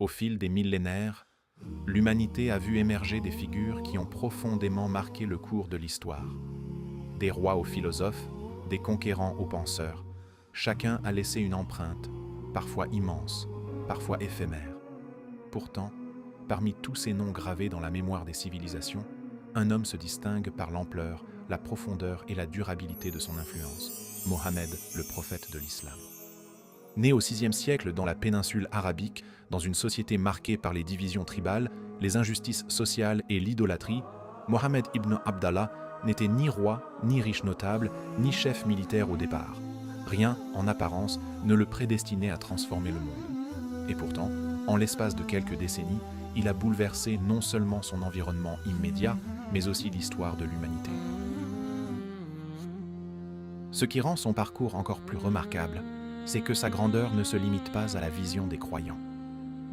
Au fil des millénaires, l'humanité a vu émerger des figures qui ont profondément marqué le cours de l'histoire. Des rois aux philosophes, des conquérants aux penseurs, chacun a laissé une empreinte, parfois immense, parfois éphémère. Pourtant, parmi tous ces noms gravés dans la mémoire des civilisations, un homme se distingue par l'ampleur, la profondeur et la durabilité de son influence, Mohammed, le prophète de l'islam. Né au VIe siècle dans la péninsule arabique, dans une société marquée par les divisions tribales, les injustices sociales et l'idolâtrie, Mohammed ibn Abdallah n'était ni roi, ni riche notable, ni chef militaire au départ. Rien, en apparence, ne le prédestinait à transformer le monde. Et pourtant, en l'espace de quelques décennies, il a bouleversé non seulement son environnement immédiat, mais aussi l'histoire de l'humanité. Ce qui rend son parcours encore plus remarquable, c'est que sa grandeur ne se limite pas à la vision des croyants.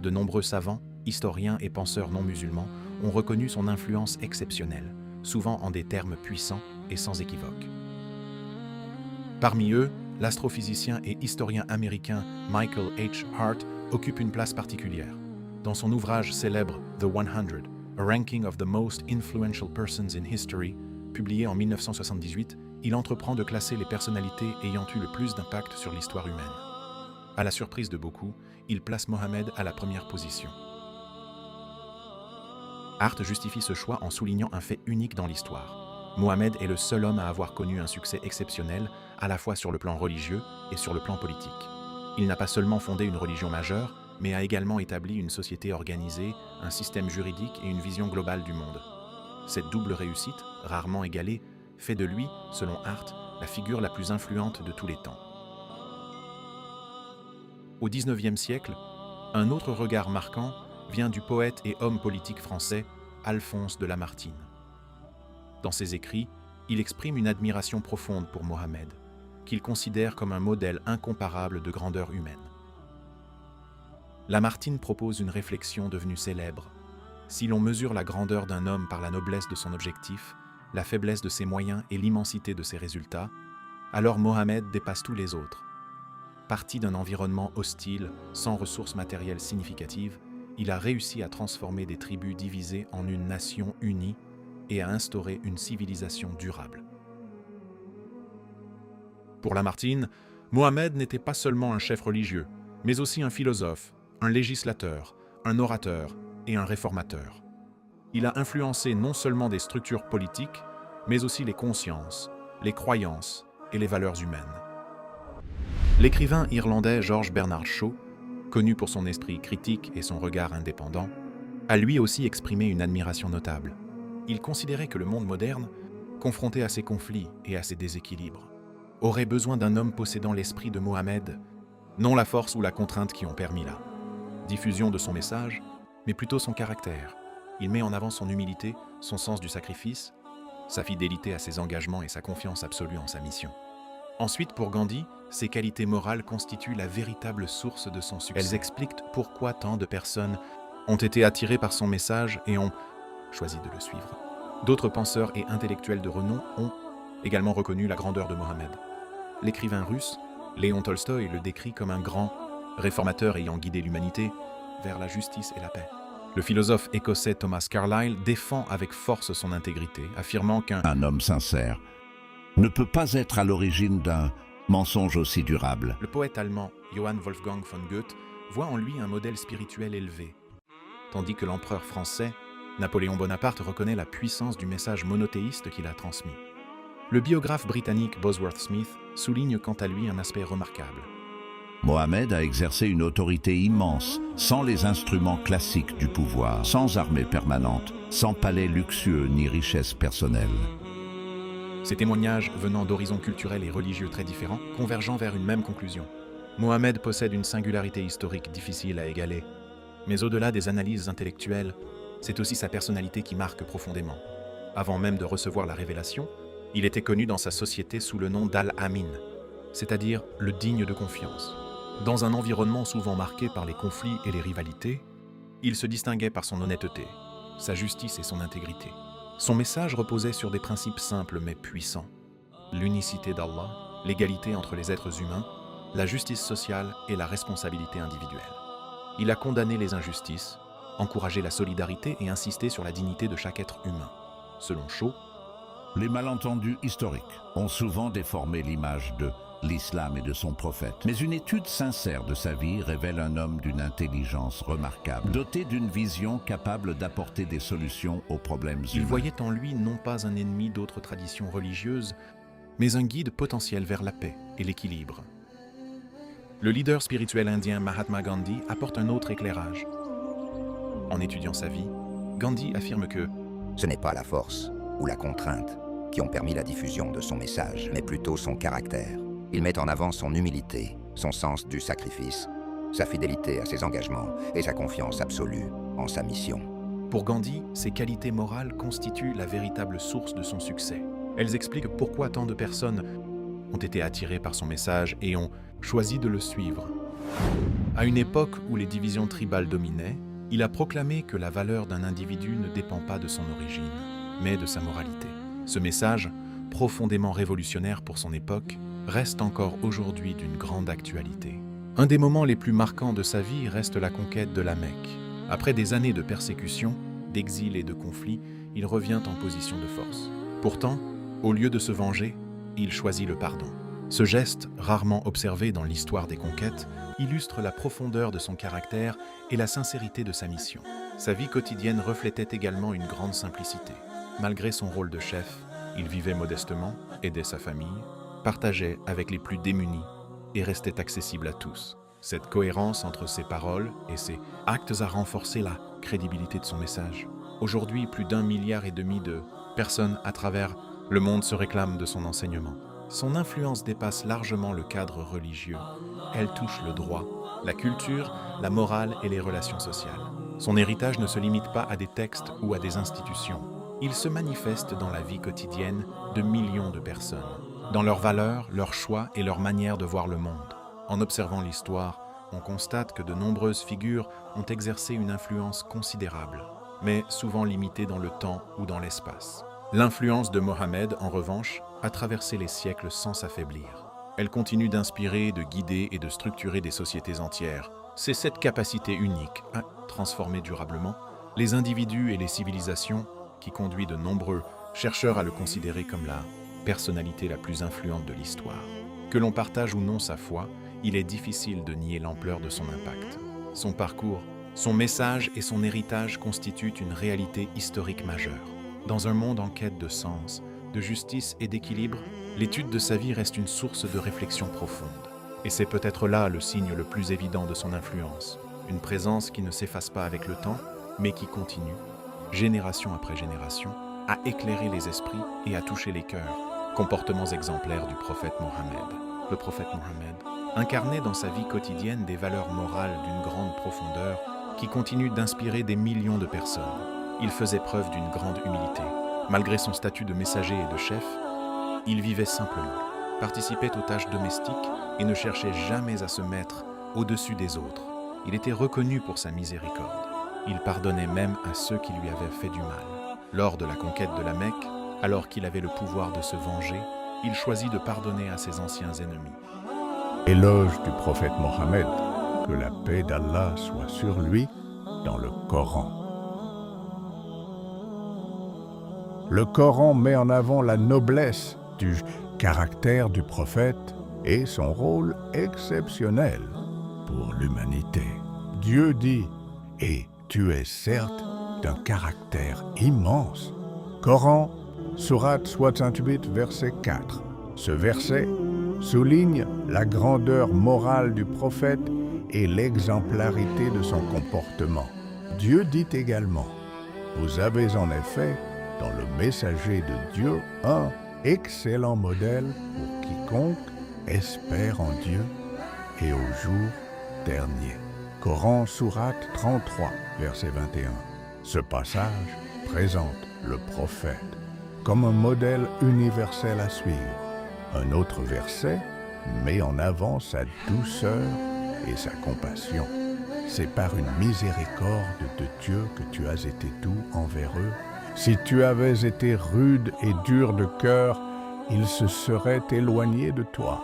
De nombreux savants, historiens et penseurs non musulmans ont reconnu son influence exceptionnelle, souvent en des termes puissants et sans équivoque. Parmi eux, l'astrophysicien et historien américain Michael H. Hart occupe une place particulière. Dans son ouvrage célèbre The 100, A Ranking of the Most Influential Persons in History, publié en 1978, il entreprend de classer les personnalités ayant eu le plus d'impact sur l'histoire humaine. À la surprise de beaucoup, il place Mohammed à la première position. Hart justifie ce choix en soulignant un fait unique dans l'histoire. Mohammed est le seul homme à avoir connu un succès exceptionnel, à la fois sur le plan religieux et sur le plan politique. Il n'a pas seulement fondé une religion majeure, mais a également établi une société organisée, un système juridique et une vision globale du monde. Cette double réussite, rarement égalée, fait de lui, selon Hart, la figure la plus influente de tous les temps. Au XIXe siècle, un autre regard marquant vient du poète et homme politique français Alphonse de Lamartine. Dans ses écrits, il exprime une admiration profonde pour Mohammed, qu'il considère comme un modèle incomparable de grandeur humaine. Lamartine propose une réflexion devenue célèbre. Si l'on mesure la grandeur d'un homme par la noblesse de son objectif, la faiblesse de ses moyens et l'immensité de ses résultats, alors Mohammed dépasse tous les autres. Parti d'un environnement hostile, sans ressources matérielles significatives, il a réussi à transformer des tribus divisées en une nation unie et à instaurer une civilisation durable. Pour Lamartine, Mohammed n'était pas seulement un chef religieux, mais aussi un philosophe, un législateur, un orateur et un réformateur. Il a influencé non seulement des structures politiques, mais aussi les consciences, les croyances et les valeurs humaines. L'écrivain irlandais George Bernard Shaw, connu pour son esprit critique et son regard indépendant, a lui aussi exprimé une admiration notable. Il considérait que le monde moderne, confronté à ses conflits et à ses déséquilibres, aurait besoin d'un homme possédant l'esprit de Mohammed, non la force ou la contrainte qui ont permis la diffusion de son message, mais plutôt son caractère. Il met en avant son humilité, son sens du sacrifice, sa fidélité à ses engagements et sa confiance absolue en sa mission. Ensuite, pour Gandhi, ses qualités morales constituent la véritable source de son succès. Elles expliquent pourquoi tant de personnes ont été attirées par son message et ont choisi de le suivre. D'autres penseurs et intellectuels de renom ont également reconnu la grandeur de Mohammed. L'écrivain russe, Léon Tolstoï, le décrit comme un grand réformateur ayant guidé l'humanité vers la justice et la paix. Le philosophe écossais Thomas Carlyle défend avec force son intégrité, affirmant qu'un homme sincère ne peut pas être à l'origine d'un mensonge aussi durable. Le poète allemand Johann Wolfgang von Goethe voit en lui un modèle spirituel élevé, tandis que l'empereur français Napoléon Bonaparte reconnaît la puissance du message monothéiste qu'il a transmis. Le biographe britannique Bosworth Smith souligne quant à lui un aspect remarquable. Mohammed a exercé une autorité immense, sans les instruments classiques du pouvoir, sans armée permanente, sans palais luxueux ni richesse personnelle. Ces témoignages, venant d'horizons culturels et religieux très différents, convergeant vers une même conclusion. Mohammed possède une singularité historique difficile à égaler. Mais au-delà des analyses intellectuelles, c'est aussi sa personnalité qui marque profondément. Avant même de recevoir la révélation, il était connu dans sa société sous le nom d'Al-Amin, c'est-à-dire le digne de confiance. Dans un environnement souvent marqué par les conflits et les rivalités, il se distinguait par son honnêteté, sa justice et son intégrité. Son message reposait sur des principes simples mais puissants. L'unicité d'Allah, l'égalité entre les êtres humains, la justice sociale et la responsabilité individuelle. Il a condamné les injustices, encouragé la solidarité et insisté sur la dignité de chaque être humain. Selon Shaw, Les malentendus historiques ont souvent déformé l'image de l'islam et de son prophète. Mais une étude sincère de sa vie révèle un homme d'une intelligence remarquable, doté d'une vision capable d'apporter des solutions aux problèmes il humains. voyait en lui non pas un ennemi d'autres traditions religieuses, mais un guide potentiel vers la paix et l'équilibre. Le leader spirituel indien Mahatma Gandhi apporte un autre éclairage. En étudiant sa vie, Gandhi affirme que Ce n'est pas la force ou la contrainte qui ont permis la diffusion de son message, mais plutôt son caractère. Il met en avant son humilité, son sens du sacrifice, sa fidélité à ses engagements et sa confiance absolue en sa mission. pour Gandhi, ces qualités morales constituent la véritable source de son succès. Elles expliquent pourquoi tant de personnes ont été attirées par son message et ont choisi de le suivre. À une époque où les divisions tribales dominaient, il a proclamé que la valeur d'un individu ne dépend pas de son origine, mais de sa moralité. Ce message, profondément révolutionnaire pour son époque, reste encore aujourd'hui d'une grande actualité. Un des moments les plus marquants de sa vie reste la conquête de la Mecque. Après des années de persécution, d'exil et de conflits, il revient en position de force. Pourtant, au lieu de se venger, il choisit le pardon. Ce geste, rarement observé dans l'histoire des conquêtes, illustre la profondeur de son caractère et la sincérité de sa mission. Sa vie quotidienne reflétait également une grande simplicité. Malgré son rôle de chef, il vivait modestement, aidait sa famille, partageait avec les plus démunis et restait accessible à tous. Cette cohérence entre ses paroles et ses actes a renforcé la crédibilité de son message. Aujourd'hui, plus d'1,5 milliard de personnes à travers le monde se réclament de son enseignement. Son influence dépasse largement le cadre religieux. Elle touche le droit, la culture, la morale et les relations sociales. Son héritage ne se limite pas à des textes ou à des institutions. Il se manifeste dans la vie quotidienne de millions de personnes, dans leurs valeurs, leurs choix et leur manière de voir le monde. En observant l'histoire, on constate que de nombreuses figures ont exercé une influence considérable, mais souvent limitée dans le temps ou dans l'espace. L'influence de Mohammed, en revanche, a traversé les siècles sans s'affaiblir. Elle continue d'inspirer, de guider et de structurer des sociétés entières. C'est cette capacité unique à transformer durablement les individus et les civilisations qui conduit de nombreux chercheurs à le considérer comme la personnalité la plus influente de l'histoire. Que l'on partage ou non sa foi, il est difficile de nier l'ampleur de son impact. Son parcours, son message et son héritage constituent une réalité historique majeure. Dans un monde en quête de sens, de justice et d'équilibre, l'étude de sa vie reste une source de réflexion profonde. Et c'est peut-être là le signe le plus évident de son influence. Une présence qui ne s'efface pas avec le temps, mais qui continue, génération après génération, à éclairer les esprits et à toucher les cœurs. Comportements exemplaires du prophète Mohammed. Le prophète Mohammed incarnait dans sa vie quotidienne des valeurs morales d'une grande profondeur qui continuent d'inspirer des millions de personnes. Il faisait preuve d'une grande humilité. Malgré son statut de messager et de chef, il vivait simplement, participait aux tâches domestiques et ne cherchait jamais à se mettre au-dessus des autres. Il était reconnu pour sa miséricorde. Il pardonnait même à ceux qui lui avaient fait du mal. Lors de la conquête de la Mecque, alors qu'il avait le pouvoir de se venger, il choisit de pardonner à ses anciens ennemis. Éloge du prophète Mohammed, que la paix d'Allah soit sur lui, dans le Coran. Le Coran met en avant la noblesse du caractère du prophète et son rôle exceptionnel pour l'humanité. Dieu dit « Et tu es certes d'un caractère immense ». Coran, sourate 68, verset 4. Ce verset souligne la grandeur morale du prophète et l'exemplarité de son comportement. Dieu dit également « Vous avez en effet dans le messager de Dieu un excellent modèle pour quiconque espère en Dieu et au jour dernier. » Coran sourate 33, verset 21. Ce passage présente le prophète comme un modèle universel à suivre. Un autre verset met en avant sa douceur et sa compassion. C'est par une miséricorde de Dieu que tu as été doux envers eux. Si tu avais été rude et dur de cœur, ils se seraient éloignés de toi.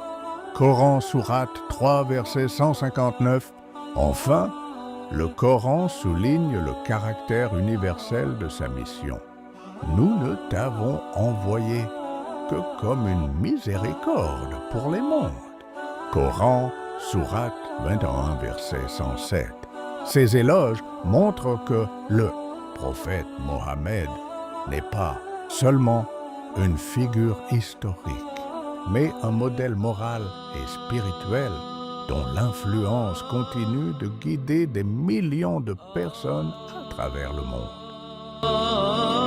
Coran sourate 3, verset 159. Enfin, le Coran souligne le caractère universel de sa mission. Nous ne t'avons envoyé que comme une miséricorde pour les mondes. Coran, sourate 21, verset 107. Ces éloges montrent que le prophète Mohammed n'est pas seulement une figure historique, mais un modèle moral et spirituel dont l'influence continue de guider des millions de personnes à travers le monde.